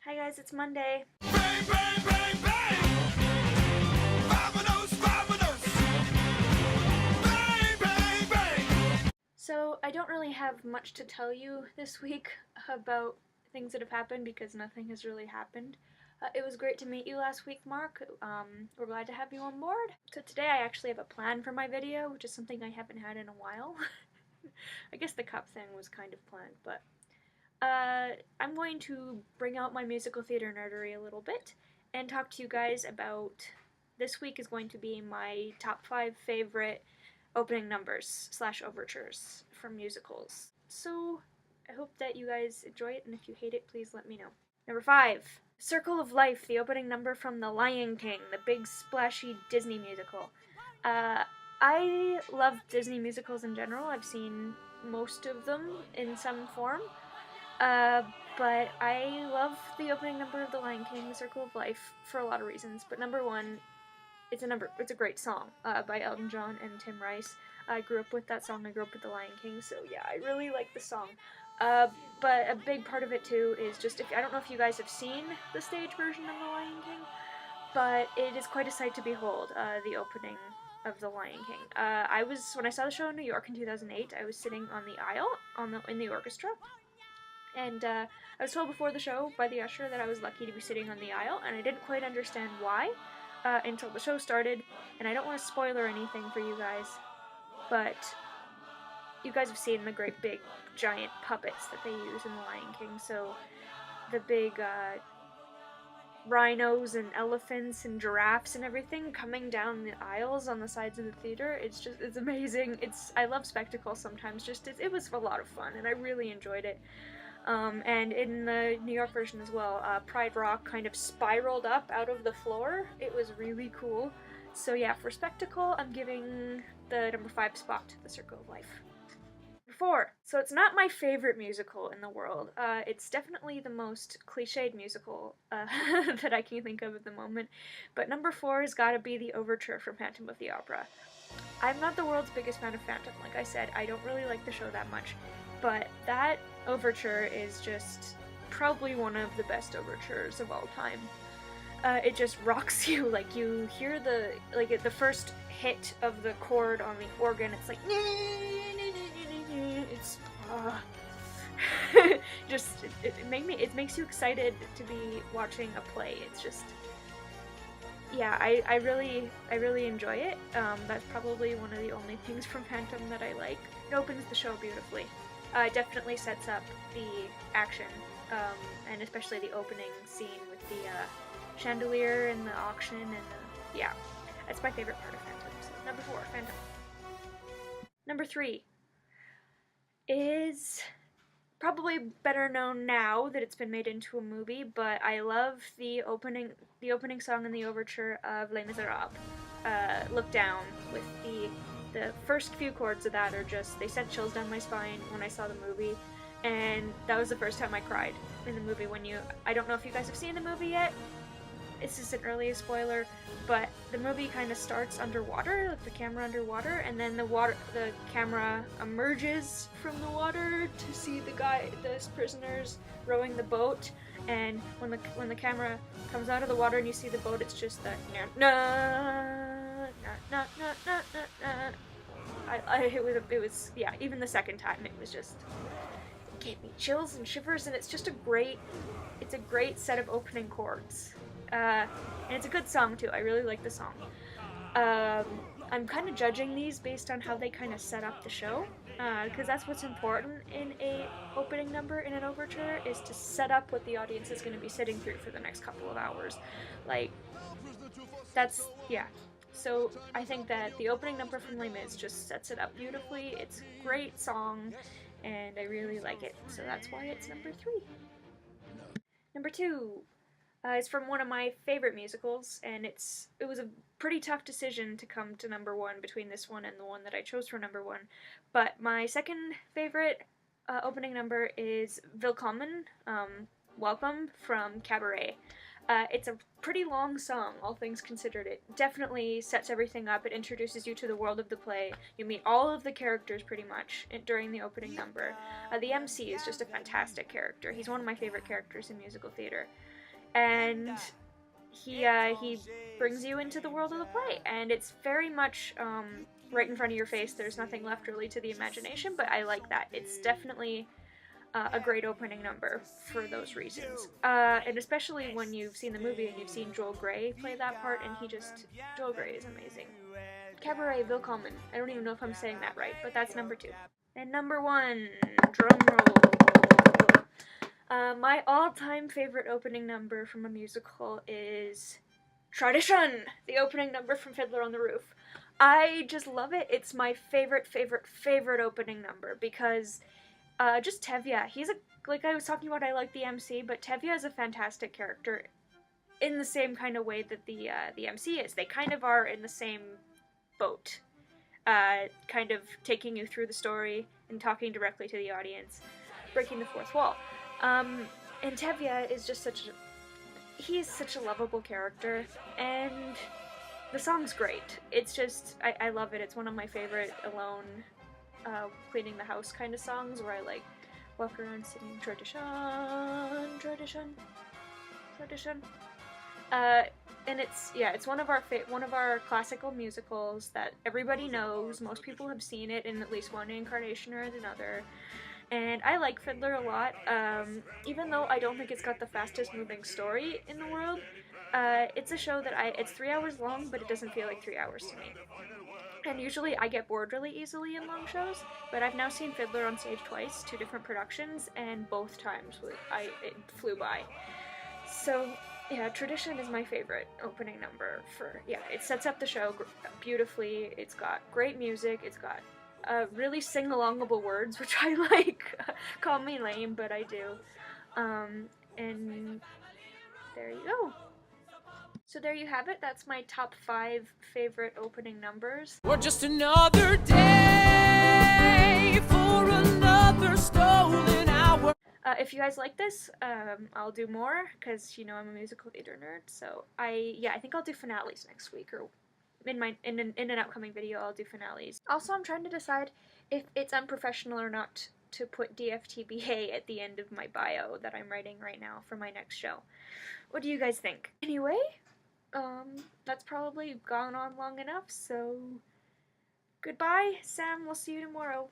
Hi guys, it's Monday. Bang, bang, bang, bang! Vamonos, vamonos! Bang, bang, bang! So I don't really have much to tell you this week about things that have happened because nothing has really happened. It was great to meet you last week, Mark. We're glad to have you on board. So today I actually have a plan for my video, which is something I haven't had in a while. I guess the cup thing was kind of planned, but I'm going to bring out my musical theater nerdery a little bit and talk to you guys about this week is going to be my top 5 favorite opening numbers / overtures from musicals. So I hope that you guys enjoy it, and if you hate it, please let me know. Number 5, Circle of Life, the opening number from The Lion King, the big splashy Disney musical. I love Disney musicals in general. I've seen most of them in some form. But I love the opening number of The Lion King, The Circle of Life, for a lot of reasons. But number one, it's a great song by Elton John and Tim Rice. I grew up with that song. I grew up with The Lion King, so yeah, I really like the song. But a big part of it too is just I don't know if you guys have seen the stage version of The Lion King, but it is quite a sight to behold. The opening of The Lion King. When I saw the show in New York in 2008, I was sitting on the aisle in the orchestra. And I was told before the show by the usher that I was lucky to be sitting on the aisle, and I didn't quite understand why until the show started. And I don't want to spoiler anything for you guys, but you guys have seen the great big giant puppets that they use in The Lion King. So the big rhinos and elephants and giraffes and everything coming down the aisles on the sides of the theater. It's amazing. I love spectacle sometimes. It was a lot of fun, and I really enjoyed it. And in the New York version as well, Pride Rock kind of spiraled up out of the floor. It was really cool. So yeah, for spectacle, I'm giving the number 5 spot to The Circle of Life. Number 4. So it's not my favorite musical in the world. It's definitely the most cliched musical that I can think of at the moment. But number 4 has got to be the overture from Phantom of the Opera. I'm not the world's biggest fan of Phantom. Like I said, I don't really like the show that much. But that overture is just probably one of the best overtures of all time. It just rocks you. Like, you hear the first hit of the chord on the organ, it's like it's it makes you excited to be watching a play. It's just, yeah, I really enjoy it. That's probably one of the only things from Phantom that I like. It opens the show beautifully. It definitely sets up the action, and especially the opening scene with the chandelier and the auction and yeah, that's my favorite part of Phantom. So number 4, Phantom. Number 3 is probably better known now that it's been made into a movie, but I love the opening song in the overture of Les Miserables. Look Down, with the first few chords of that are just, they sent chills down my spine when I saw the movie, and that was the first time I cried in the movie. I don't know if you guys have seen the movie yet. This is an early spoiler, but the movie kind of starts underwater, like the camera underwater, and then the camera emerges from the water to see the prisoners rowing the boat, and when the camera comes out of the water and you see the boat, it's just the it was yeah, even the second time it was just, it gave me chills and shivers, and it's a great set of opening chords. And it's a good song too. I really like the song. I'm kind of judging these based on how they kind of set up the show, because that's what's important in a opening number in an overture, is to set up what the audience is going to be sitting through for the next couple of hours. Like, yeah. So I think that the opening number from Les Mis just sets it up beautifully. It's a great song, and I really like it. So that's why it's number 3. Number 2 is from one of my favorite musicals, and it was a pretty tough decision to come to number 1 between this one and the one that I chose for number 1. But my second favorite opening number is Willkommen, Welcome, from Cabaret. It's a pretty long song, all things considered. It definitely sets everything up. It introduces you to the world of the play. You meet all of the characters pretty much during the opening number. The MC is just a fantastic character. He's one of my favorite characters in musical theater. And he brings you into the world of the play, and it's very much right in front of your face. There's nothing left really to the imagination, but I like that. It's definitely a great opening number for those reasons. And especially when you've seen the movie and you've seen Joel Grey play that part, and Joel Grey is amazing. Cabaret, Willkommen. I don't even know if I'm saying that right, but that's number 2. And number 1, drum roll. My all-time favorite opening number from a musical is Tradition, the opening number from Fiddler on the Roof. I just love it. It's my favorite opening number because just Tevye. Like I was talking about, I like the MC, but Tevye is a fantastic character in the same kind of way that the MC is. They kind of are in the same boat, kind of taking you through the story and talking directly to the audience, breaking the fourth wall. And Tevye is just he's such a lovable character, and the song's great. It's just, I love it. It's one of my favorite alone, cleaning the house kind of songs where I like walk around singing tradition, tradition, tradition. And it's one of our classical musicals that everybody knows. Most people have seen it in at least one incarnation or another. And I like Fiddler a lot, even though I don't think it's got the fastest moving story in the world. It's a show that it's 3 hours long, but it doesn't feel like 3 hours to me. And usually I get bored really easily in long shows, but I've now seen Fiddler on stage twice, 2 different productions, and both times it flew by. So yeah, Tradition is my favorite opening number it sets up the show beautifully. It's got great music, it's got really sing-alongable words, which I like. Call me lame, but I do. And there you go. So there you have it. That's my top 5 favorite opening numbers. We're just another day for another stolen hour. If you guys like this, I'll do more, because, I'm a musical theater nerd, so I think I'll do finales next week, or in an upcoming video I'll do finales. Also, I'm trying to decide if it's unprofessional or not to put DFTBA at the end of my bio that I'm writing right now for my next show. What do you guys think? Anyway, that's probably gone on long enough, so goodbye, Sam. We'll see you tomorrow.